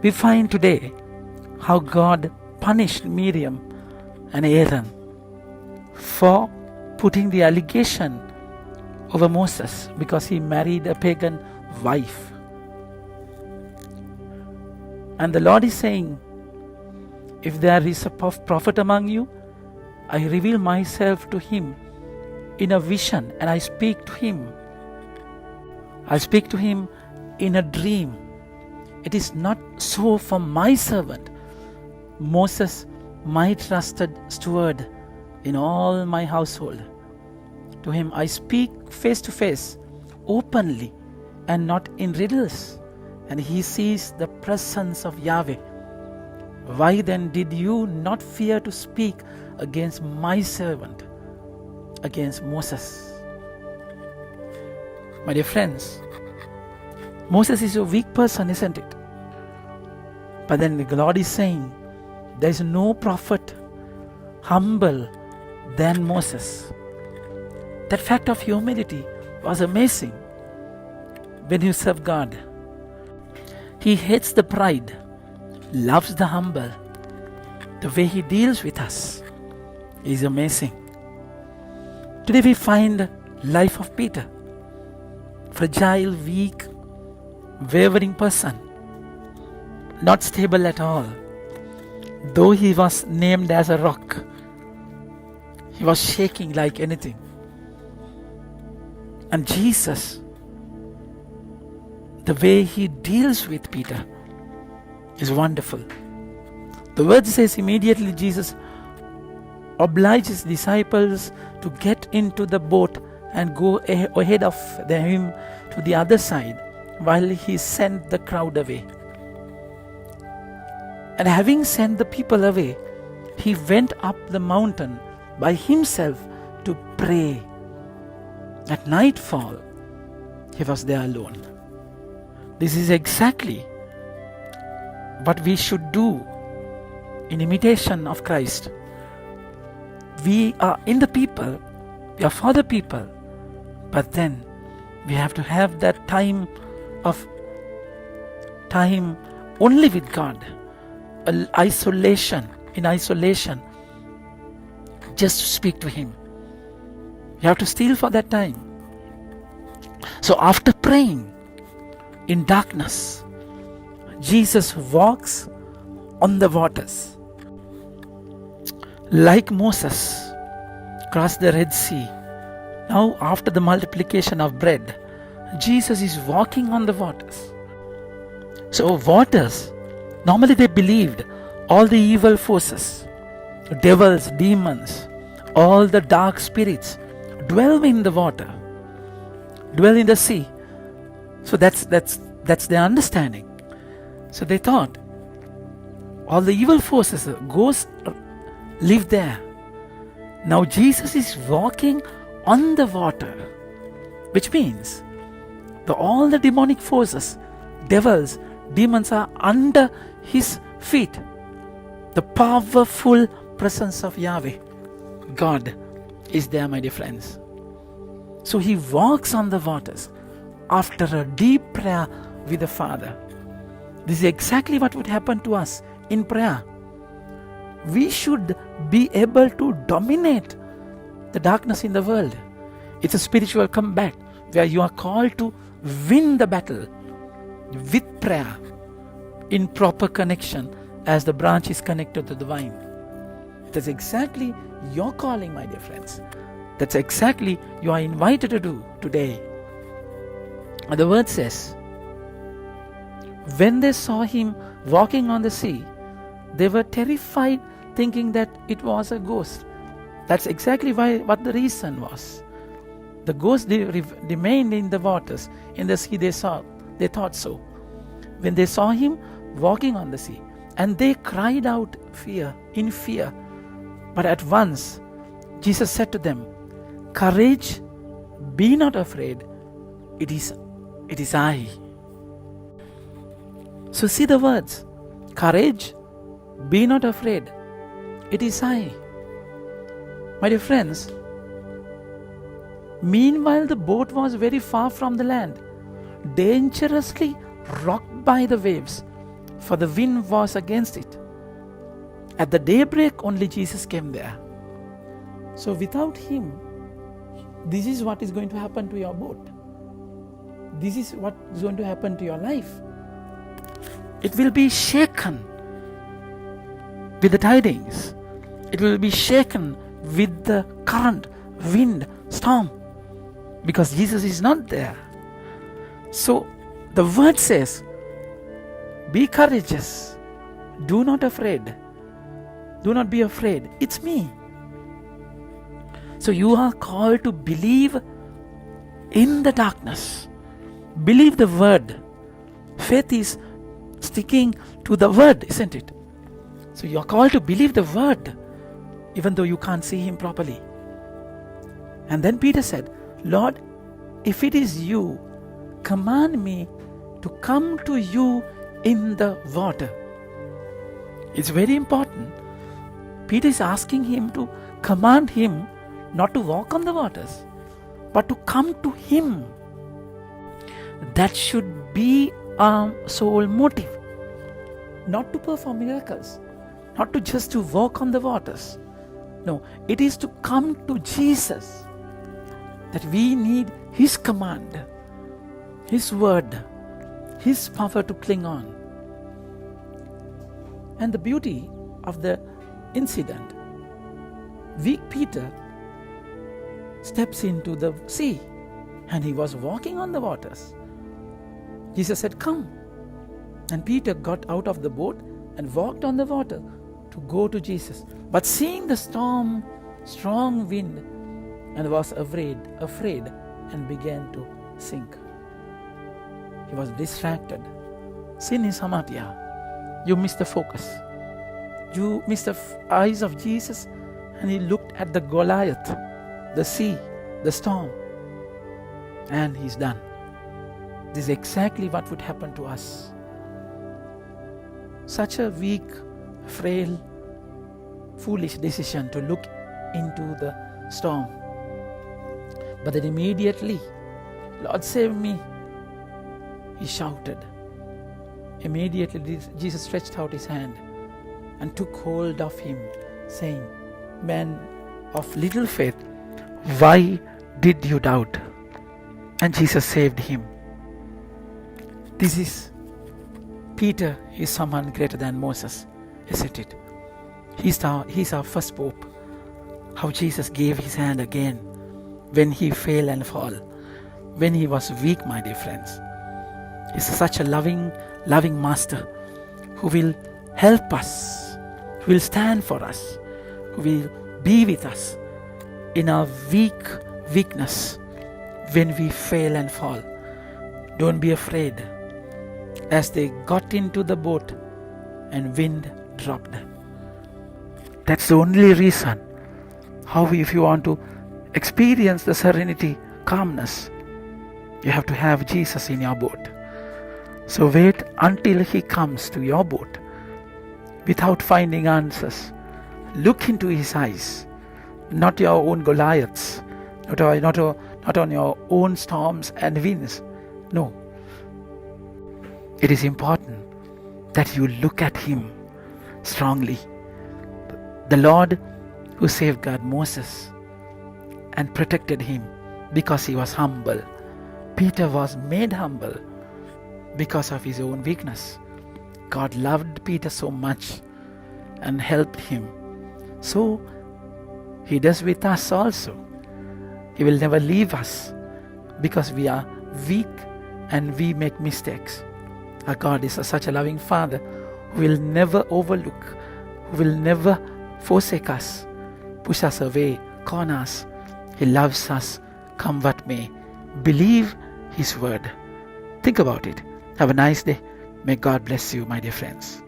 We find today how God punished Miriam and Aaron for putting the allegation over Moses because he married a pagan wife. And the Lord is saying, if there is a prophet among you, I reveal myself to him in a vision and I speak to him. I speak to him in a dream. It is not so for my servant, Moses, my trusted steward in all my household. To him I speak face to face, openly, and not in riddles, and he sees the presence of Yahweh. Why then did you not fear to speak against my servant, against Moses? My dear friends, Moses is a weak person, isn't it? But then the Lord is saying, there is no prophet humble than Moses. That fact of humility was amazing when you serve God. He hates the pride, loves the humble. The way he deals with us is amazing. Today we find life of Peter, fragile, weak, wavering person, not stable at all. Though he was named as a rock, he was shaking like anything. And Jesus, the way he deals with Peter is wonderful. The word says immediately Jesus obliged his disciples to get into the boat and go ahead of him to the other side while he sent the crowd away. And having sent the people away, he went up the mountain by himself to pray. At nightfall, he was there alone. This is exactly what we should do in imitation of Christ. We are in the people, we are for the people, but then we have to have that time only with God. In isolation, just to speak to him. You have to steal for that time. So after praying in darkness, Jesus walks on the waters. Like Moses crossed the Red Sea, now after the multiplication of bread, Jesus is walking on the waters. So waters, normally they believed all the evil forces, devils, demons, all the dark spirits dwell in the water, dwell in the sea. So that's their understanding. So they thought all the evil forces, ghosts live there. Now Jesus is walking on the water, which means all the demonic forces, devils, demons are under his feet. The powerful presence of Yahweh, God, is there, my dear friends. So he walks on the waters after a deep prayer with the Father. This is exactly what would happen to us in prayer. We should be able to dominate the darkness in the world. It's a spiritual combat where you are called to win the battle with prayer in proper connection as the branch is connected to the vine. That's exactly your calling, my dear friends. That's exactly you are invited to do today. And the word says, when they saw him walking on the sea, they were terrified, thinking that it was a ghost. That's exactly what the reason was. The ghost remained in the waters, in the sea. They thought so. When they saw him walking on the sea, and they cried out in fear. But at once Jesus said to them, "Courage, be not afraid. It is I." So see the words. Courage, be not afraid. It is I. My dear friends, meanwhile the boat was very far from the land, dangerously rocked by the waves, for the wind was against it. At the daybreak only Jesus came there. So without him, this is what is going to happen to your boat. This is what is going to happen to your life. It will be shaken with the tidings. It will be shaken with the current, wind, storm, because Jesus is not there. So the word says, be courageous. Do not afraid. Do not be afraid. It's me. So you are called to believe in the darkness. Believe the word. Faith is sticking to the word, isn't it? So you are called to believe the word, even though you can't see him properly. And then Peter said, Lord, if it is you, command me to come to you in the water. It's very important. Peter is asking him to command him not to walk on the waters, but to come to him. That should be our sole motive. Not to perform miracles, not to just to walk on the waters. No, it is to come to Jesus. That we need his command, his word, his power to cling on. And the beauty of the incident, weak Peter steps into the sea and he was walking on the waters. Jesus said, come. And Peter got out of the boat and walked on the water to go to Jesus. But seeing the storm, strong wind, and was afraid and began to sink. He was distracted. Sin is hamartia. You missed the focus. You missed the eyes of Jesus, and he looked at the Goliath, the sea, the storm, and he's done. This is exactly what would happen to us. Such a weak, frail, foolish decision to look into the storm. But then immediately, Lord save me, he shouted. Immediately Jesus stretched out his hand and took hold of him, saying, man of little faith, why did you doubt? And Jesus saved him. This is Peter is someone greater than Moses, isn't it? He's our first pope. How Jesus gave his hand again when he failed and fall, when he was weak, my dear friends. He's such a loving master who will help us, who will stand for us, who will be with us in our weakness when we fail and fall. Don't be afraid. As they got into the boat and wind dropped. That's the only reason how, if you want to experience the serenity, calmness, you have to have Jesus in your boat. So wait until he comes to your boat without finding answers. Look into his eyes, not your own Goliaths, not on your own storms and winds. No. It is important that you look at him strongly. The Lord who safeguarded Moses and protected him because he was humble. Peter was made humble because of his own weakness. God loved Peter so much and helped him. So he does with us also. He will never leave us because we are weak and we make mistakes. Our God is such a loving Father who will never overlook, who will never forsake us, push us away, con us. He loves us, come what may. Believe his word. Think about it. Have a nice day. May God bless you, my dear friends.